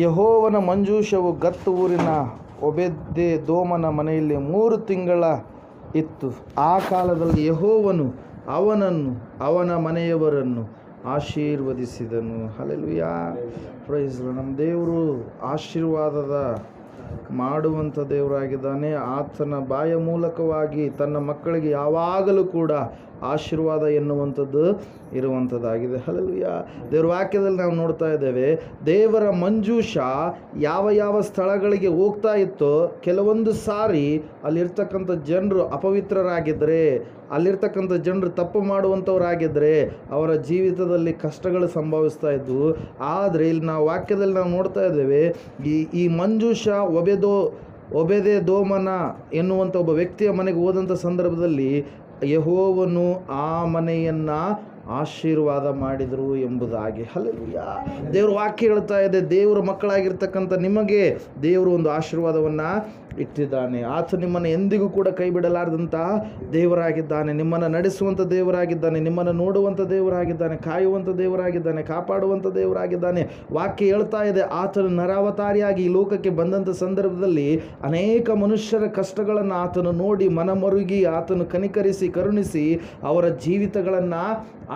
ಯೆಹೋವನ ಮಂಜೂಷವು ಗತ್ ಊರಿನ ಓಬೇದೆದೋಮನ ಮನೆಯಲ್ಲಿ 3 ತಿಂಗಳ ಇತ್ತು. ಆ ಕಾಲದಲ್ಲಿ ಯೆಹೋವನು ಅವನನ್ನು ಅವನ ಮನೆಯವರನ್ನು ಆಶೀರ್ವದಿಸಿದನು. Hallelujah, praise Lord. ನಮ್ಮ ದೇವರು ಆಶೀರ್ವಾದದ ಮಾಡುವಂಥ ದೇವರಾಗಿದ್ದಾನೆ. ಆತನ ಬಾಯ ಮೂಲಕವಾಗಿ ತನ್ನ ಮಕ್ಕಳಿಗೆ ಯಾವಾಗಲೂ ಕೂಡ ಆಶೀರ್ವಾದ ಎನ್ನುವಂಥದ್ದು ಇರುವಂಥದ್ದಾಗಿದೆ. ಹಲ್ಲೆಲೂಯಾ. ದೇವರ ವಾಕ್ಯದಲ್ಲಿ ನಾವು ನೋಡ್ತಾ ಇದ್ದೇವೆ, ದೇವರ ಮಂಜೂಷ ಯಾವ ಯಾವ ಸ್ಥಳಗಳಿಗೆ ಹೋಗ್ತಾ ಇತ್ತೋ ಕೆಲವೊಂದು ಸಾರಿ ಅಲ್ಲಿರ್ತಕ್ಕಂಥ ಜನರು ಅಪವಿತ್ರರಾಗಿದ್ದರೆ, ಅಲ್ಲಿರ್ತಕ್ಕಂಥ ಜನರು ತಪ್ಪು ಮಾಡುವಂಥವರಾಗಿದ್ದರೆ ಅವರ ಜೀವಿತದಲ್ಲಿ ಕಷ್ಟಗಳು ಸಂಭವಿಸ್ತಾ ಇದ್ವು. ಆದರೆ ಇಲ್ಲಿ ನಾವು ವಾಕ್ಯದಲ್ಲಿ ನಾವು ನೋಡ್ತಾ ಇದ್ದೇವೆ, ಈ ಮಂಜೂಷ ಓಬೇದೆದೋಮನ ಎನ್ನುವಂಥ ಒಬ್ಬ ವ್ಯಕ್ತಿಯ ಮನೆಗೆ ಹೋದಂಥ ಸಂದರ್ಭದಲ್ಲಿ ಯೆಹೋವನು ಆ ಮನೆಯನ್ನು ಆಶೀರ್ವಾದ ಮಾಡಿದರು ಎಂಬುದಾಗಿ. ಹಲ್ಲೆಲೂಯಾ. ದೇವ್ರ ವಾಕ್ಯ ಹೇಳ್ತಾ ಇದೆ, ದೇವರ ಮಕ್ಕಳಾಗಿರ್ತಕ್ಕಂಥ ನಿಮಗೆ ದೇವರು ಒಂದು ಆಶೀರ್ವಾದವನ್ನು ಇಟ್ಟಿದ್ದಾನೆ. ಆತ ನಿಮ್ಮನ್ನು ಎಂದಿಗೂ ಕೂಡ ಕೈ ಬಿಡಲಾರದಂಥ ದೇವರಾಗಿದ್ದಾನೆ. ನಿಮ್ಮನ್ನು ನಡೆಸುವಂಥ ದೇವರಾಗಿದ್ದಾನೆ, ನಿಮ್ಮನ್ನು ನೋಡುವಂಥ ದೇವರಾಗಿದ್ದಾನೆ, ಕಾಯುವಂಥ ದೇವರಾಗಿದ್ದಾನೆ, ಕಾಪಾಡುವಂಥ ದೇವರಾಗಿದ್ದಾನೆ. ವಾಕ್ಯ ಹೇಳ್ತಾ ಇದೆ, ಆತನು ನರಾವತಾರಿಯಾಗಿ ಈ ಲೋಕಕ್ಕೆ ಬಂದಂಥ ಸಂದರ್ಭದಲ್ಲಿ ಅನೇಕ ಮನುಷ್ಯರ ಕಷ್ಟಗಳನ್ನು ಆತನು ನೋಡಿ ಮನಮರುಗಿ ಆತನು ಕನಿಕರಿಸಿ ಕರುಣಿಸಿ ಅವರ ಜೀವಿತಗಳನ್ನು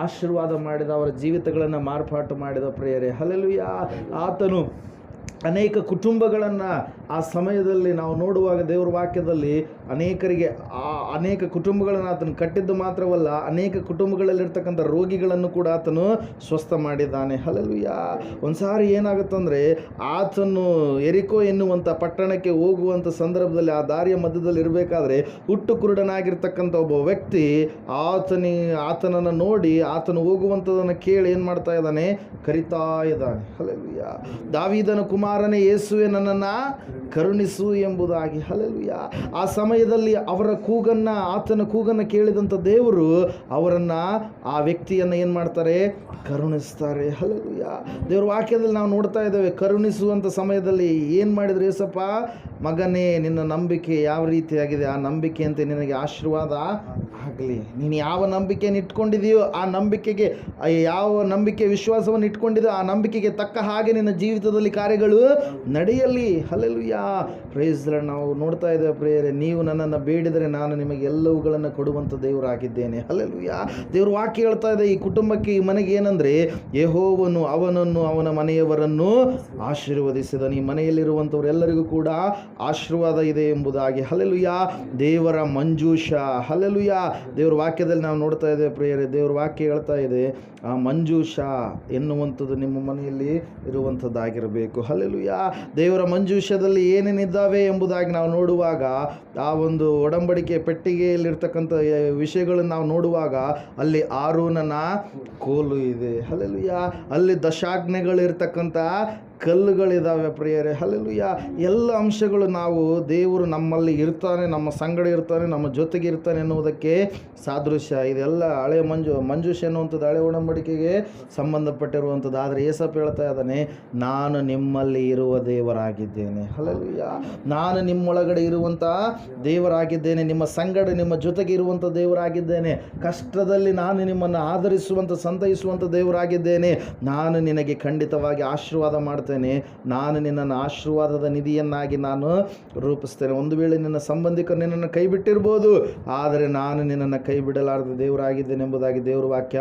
ಆಶೀರ್ವಾದ ಮಾಡಿದ, ಅವರ ಜೀವಿತಗಳನ್ನು ಮಾರ್ಪಾಟು ಮಾಡಿದ ಪ್ರಿಯರೇ. ಹಲ್ಲೆಲೂಯಾ. ಆತನು ಅನೇಕ ಕುಟುಂಬಗಳನ್ನು ಆ ಸಮಯದಲ್ಲಿ ನಾವು ನೋಡುವಾಗ ದೇವರ ವಾಕ್ಯದಲ್ಲಿ ಅನೇಕ ಕುಟುಂಬಗಳನ್ನು ಆತನು ಕಟ್ಟಿದ್ದು ಮಾತ್ರವಲ್ಲ, ಅನೇಕ ಕುಟುಂಬಗಳಲ್ಲಿರ್ತಕ್ಕಂಥ ರೋಗಿಗಳನ್ನು ಕೂಡ ಆತನು ಸ್ವಸ್ಥ ಮಾಡಿದ್ದಾನೆ. ಹಲ್ಲೆಲೂಯಾ. ಒಂದು ಸಾರಿ ಏನಾಗುತ್ತಂದರೆ, ಆತನು ಎರಿಕೋ ಎನ್ನುವಂಥ ಪಟ್ಟಣಕ್ಕೆ ಹೋಗುವಂಥ ಸಂದರ್ಭದಲ್ಲಿ ಆ ದಾರಿಯ ಮಧ್ಯದಲ್ಲಿ ಇರಬೇಕಾದ್ರೆ ಹುಟ್ಟು ಕುರುಡನಾಗಿರ್ತಕ್ಕಂಥ ಒಬ್ಬ ವ್ಯಕ್ತಿ ಆತನನ್ನು ನೋಡಿ ಆತನು ಹೋಗುವಂಥದ್ದನ್ನು ಕೇಳಿ ಏನು ಮಾಡ್ತಾ ಇದ್ದಾನೆ, ಕರಿತಾ ಇದ್ದಾನೆ. ಹಲ್ಲೆಲೂಯಾ. ದಾವೀದನ ಕುಮಾರನೇ ಯೇಸುವೆ, ನನ್ನನ್ನು ಕರುಣಿಸು ಎಂಬುದಾಗಿ. ಹಲ್ಲೆಲೂಯಾ. ಆ ಸಮಯದಲ್ಲಿ ಆತನ ಕೂಗನ್ನು ಕೇಳಿದಂಥ ದೇವರು ಆ ವ್ಯಕ್ತಿಯನ್ನು ಏನು ಮಾಡ್ತಾರೆ, ಕರುಣಿಸ್ತಾರೆ. ಹಲ್ಲೆಲೂಯಾ. ದೇವರ ವಾಕ್ಯದಲ್ಲಿ ನಾವು ನೋಡ್ತಾ ಇದ್ದೇವೆ, ಕರುಣಿಸುವಂಥ ಸಮಯದಲ್ಲಿ ಏನು ಮಾಡಿದ್ರು ಯೇಸಪ್ಪ, ಮಗನೇ ನಿನ್ನ ನಂಬಿಕೆ ಯಾವ ರೀತಿಯಾಗಿದೆ ಆ ನಂಬಿಕೆಯಂತೆ ನಿನಗೆ ಆಶೀರ್ವಾದ ಆಗಲಿ. ನೀನು ಯಾವ ನಂಬಿಕೆಯನ್ನು ಇಟ್ಕೊಂಡಿದೆಯೋ ಆ ನಂಬಿಕೆಗೆ, ಯಾವ ನಂಬಿಕೆ ವಿಶ್ವಾಸವನ್ನು ಇಟ್ಕೊಂಡಿದೆಯೋ ಆ ನಂಬಿಕೆಗೆ ತಕ್ಕ ಹಾಗೆ ನಿನ್ನ ಜೀವಿತದಲ್ಲಿ ಕಾರ್ಯಗಳು ನಡೆಯಲಿ. Hallelujah, praise Lord. ನಾವು ನೋಡ್ತಾ ಇದ್ದೇವೆ ಪ್ರಿಯರೇ, ನೀವು ನನ್ನನ್ನು ಬೇಡಿದರೆ ನಾನು ನಿಮಗೆ ಎಲ್ಲವುಗಳನ್ನು ಕೊಡುವಂಥ ದೇವರಾಗಿದ್ದೇನೆ. ಹಲ್ಲೆಲೂಯಾ. ದೇವ್ರ ವಾಕ್ಯ ಹೇಳ್ತಾ ಇದೆ, ಈ ಕುಟುಂಬಕ್ಕೆ ಈ ಮನೆಗೆ ಏನಂದರೆ, ಯೆಹೋವನು ಅವನನ್ನು ಅವನ ಮನೆಯವರನ್ನು ಆಶೀರ್ವದಿಸಿದನು. ಈ ಮನೆಯಲ್ಲಿರುವಂಥವರೆಲ್ಲರಿಗೂ ಕೂಡ ಆಶೀರ್ವಾದ ಇದೆ ಎಂಬುದಾಗಿ. ಹಲ್ಲೆಲೂಯಾ. ದೇವರ ಮಂಜೂಷ. ಹಲ್ಲೆಲೂಯಾ. ದೇವ್ರ ವಾಕ್ಯದಲ್ಲಿ ನಾವು ನೋಡ್ತಾ ಇದ್ದೇವೆ ಪ್ರಿಯರೇ, ದೇವ್ರ ವಾಕ್ಯ ಹೇಳ್ತಾ ಇದೆ, ಆ ಮಂಜೂಷ ಎನ್ನುವಂಥದ್ದು ನಿಮ್ಮ ಮನೆಯಲ್ಲಿ ಇರುವಂಥದ್ದಾಗಿರಬೇಕು. ಹಲ್ಲೆಲೂಯಾ. ದೇವರ ಮಂಜೂಷದಲ್ಲಿ ಏನೇನಿದ್ದಾವೆ ಎಂಬುದಾಗಿ ನಾವು ನೋಡುವಾಗ, ಆ ಒಂದು ಒಡಂಬಡಿಕೆ ಪೆಟ್ಟಿಗೆಯಲ್ಲಿರ್ತಕ್ಕಂಥ ವಿಷಯಗಳನ್ನು ನಾವು ನೋಡುವಾಗ ಅಲ್ಲಿ ಆರೋನನ ಕೋಲು ಇದೆ. ಹಲ್ಲೆಲೂಯಾ. ಅಲ್ಲಿ ದಶಾಜ್ಞೆಗಳಿರ್ತಕ್ಕಂಥ ಕಲ್ಲುಗಳಿದ್ದಾವೆ ಪ್ರಿಯರೇ. ಹಲ್ಲೆಲೂಯಾ. ಎಲ್ಲ ಅಂಶಗಳು ನಾವು ದೇವರು ನಮ್ಮಲ್ಲಿ ಇರ್ತಾನೆ, ನಮ್ಮ ಸಂಗಡ ಇರ್ತಾನೆ, ನಮ್ಮ ಜೊತೆಗೆ ಇರ್ತಾನೆ ಎನ್ನುವುದಕ್ಕೆ ಸಾದೃಶ್ಯ. ಇದೆಲ್ಲ ಹಳೆ ಮಂಜೂಷ ಎನ್ನುವಂಥದ್ದು ಹಳೆ ಒಡಂಬಡಿಕೆಗೆ ಸಂಬಂಧಪಟ್ಟಿರುವಂಥದ್ದು. ಆದರೆ ಯೇಸಪ್ಪ ಹೇಳ್ತಾ ಇದ್ದಾನೆ, ನಾನು ನಿಮ್ಮಲ್ಲಿ ಇರುವ ದೇವರಾಗಿದ್ದೇನೆ. ಹಲ್ಲೆಲೂಯಾ. ನಾನು ನಿಮ್ಮೊಳಗಡೆ ಇರುವಂಥ ದೇವರಾಗಿದ್ದೇನೆ, ನಿಮ್ಮ ಸಂಗಡ ನಿಮ್ಮ ಜೊತೆಗೆ ಇರುವಂಥ ದೇವರಾಗಿದ್ದೇನೆ. ಕಷ್ಟದಲ್ಲಿ ನಾನು ನಿಮ್ಮನ್ನು ಆಧರಿಸುವಂಥ ಸಂತೈಸುವಂಥ ದೇವರಾಗಿದ್ದೇನೆ. ನಾನು ನಿನಗೆ ಖಂಡಿತವಾಗಿ ಆಶೀರ್ವಾದ ಮಾಡ್ತೇನೆ. ನಾನು ನಿನ್ನನ್ನು ಆಶೀರ್ವಾದದ ನಿಧಿಯನ್ನಾಗಿ ನಾನು ರೂಪಿಸ್ತೇನೆ. ಒಂದು ವೇಳೆ ನಿನ್ನ ಸಂಬಂಧಿಕರು ನಿನ್ನನ್ನು ಕೈ ಬಿಟ್ಟಿರ್ಬೋದು, ಆದರೆ ನಾನು ನಿನ್ನನ್ನು ಕೈ ಬಿಡಲಾರದ ದೇವರಾಗಿದ್ದೇನೆ ಎಂಬುದಾಗಿ ದೇವರ ವಾಕ್ಯ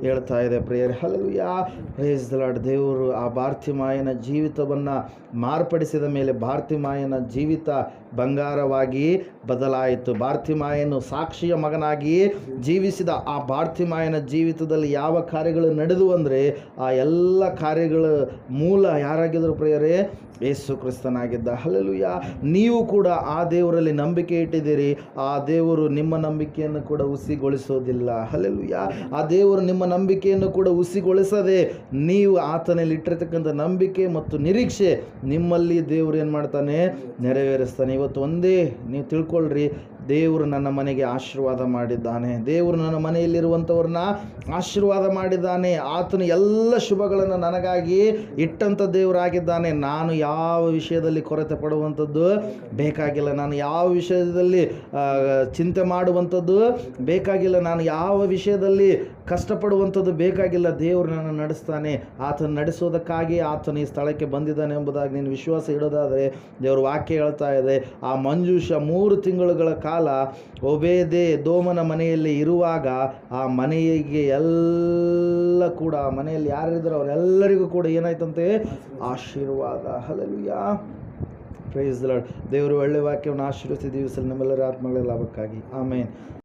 ಹೇಳ್ತಾ ಇದೆ ಪ್ರಿಯರೇ. Hallelujah, praise the Lord. ದೇವರು ಆ ಬಾರ್ತಿಮಾಯನ ಜೀವಿತವನ್ನು ಮಾರ್ಪಡಿಸಿದ ಮೇಲೆ ಬಾರ್ತಿಮಾಯನ ಜೀವಿತ ಬಂಗಾರವಾಗಿ ಬದಲಾಯಿತು. ಬಾರ್ತಿಮಾಯನು ಸಾಕ್ಷಿಯ ಮಗನಾಗಿ ಜೀವಿಸಿದ ಆ ಬಾರ್ತಿಮಾಯನ ಜೀವಿತದಲ್ಲಿ ಯಾವ ಕಾರ್ಯಗಳು ನಡೆದು ಅಂದರೆ, ಆ ಎಲ್ಲ ಕಾರ್ಯಗಳ ಮೂಲ ಯಾರಾಗಿದ್ದರು ಪ್ರಿಯರೇ, ಯೇಸು ಕ್ರಿಸ್ತನಾಗಿದ್ದ. ಹಲ್ಲೆಲೂಯಾ. ನೀವು ಕೂಡ ಆ ದೇವರಲ್ಲಿ ನಂಬಿಕೆ ಇಟ್ಟಿದ್ದೀರಿ. ಆ ದೇವರು ನಿಮ್ಮ ನಂಬಿಕೆಯನ್ನು ಕೂಡ ಹುಸಿಗೊಳಿಸೋದಿಲ್ಲ. ಹಲ್ಲೆಲೂಯಾ. ಆ ದೇವರು ನಿಮ್ಮ ನಂಬಿಕೆಯನ್ನು ಕೂಡ ಹುಸಿಗೊಳಿಸದೆ ನೀವು ಆತನಲ್ಲಿ ಇಟ್ಟಿರ್ತಕ್ಕಂಥ ನಂಬಿಕೆ ಮತ್ತು ನಿರೀಕ್ಷೆ ನಿಮ್ಮಲ್ಲಿ ದೇವರು ಏನು ಮಾಡ್ತಾನೆ, ನೆರವೇರಿಸ್ತಾನೆ. ಇವತ್ತು ಒಂದೇ ನೀವು ತಿಳ್ಕೊಳ್ರಿ, ದೇವರು ನನ್ನ ಮನೆಗೆ ಆಶೀರ್ವಾದ ಮಾಡಿದ್ದಾನೆ. ದೇವರು ನನ್ನ ಮನೆಯಲ್ಲಿರುವಂಥವ್ರನ್ನ ಆಶೀರ್ವಾದ ಮಾಡಿದ್ದಾನೆ. ಆತನು ಎಲ್ಲ ಶುಭಗಳನ್ನು ನನಗಾಗಿ ಇಟ್ಟಂಥ ದೇವರಾಗಿದ್ದಾನೆ. ನಾನು ಯಾವ ವಿಷಯದಲ್ಲಿ ಕೊರತೆ ಪಡುವಂಥದ್ದು ಬೇಕಾಗಿಲ್ಲ, ನಾನು ಯಾವ ವಿಷಯದಲ್ಲಿ ಚಿಂತೆ ಮಾಡುವಂಥದ್ದು ಬೇಕಾಗಿಲ್ಲ, ನಾನು ಯಾವ ವಿಷಯದಲ್ಲಿ ಕಷ್ಟಪಡುವಂಥದ್ದು ಬೇಕಾಗಿಲ್ಲ. ದೇವರು ನನ್ನ ನಡೆಸ್ತಾನೆ, ಆತನ ನಡೆಸೋದಕ್ಕಾಗಿ ಆತನ ಈ ಸ್ಥಳಕ್ಕೆ ಬಂದಿದ್ದಾನೆ ಎಂಬುದಾಗಿ ನೀನು ವಿಶ್ವಾಸ ಇಡೋದಾದರೆ ದೇವರು ವಾಕ್ಯ ಹೇಳ್ತಾ ಇದೆ, ಆ ಮಂಜೂಷ 3 ತಿಂಗಳುಗಳ ಕಾಲ ಓಬೇದೆ ದೋಮನ ಮನೆಯಲ್ಲಿ ಇರುವಾಗ ಆ ಮನೆಗೆ ಎಲ್ಲ ಕೂಡ, ಆ ಮನೆಯಲ್ಲಿ ಯಾರಿದ್ರು ಅವರೆಲ್ಲರಿಗೂ ಕೂಡ ಏನಾಯ್ತಂತೆ? ಆಶೀರ್ವಾದ. Hallelujah, praise the Lord. ದೇವರು ಒಳ್ಳೆ ವಾಕ್ಯವನ್ನು ಆಶೀರ್ವದಿಸಿ ದೀವಿಸಲು ನಮ್ಮೆಲ್ಲರ ಆತ್ಮಗಳ ಲಾಭಕ್ಕಾಗಿ. ಆಮೇನ್.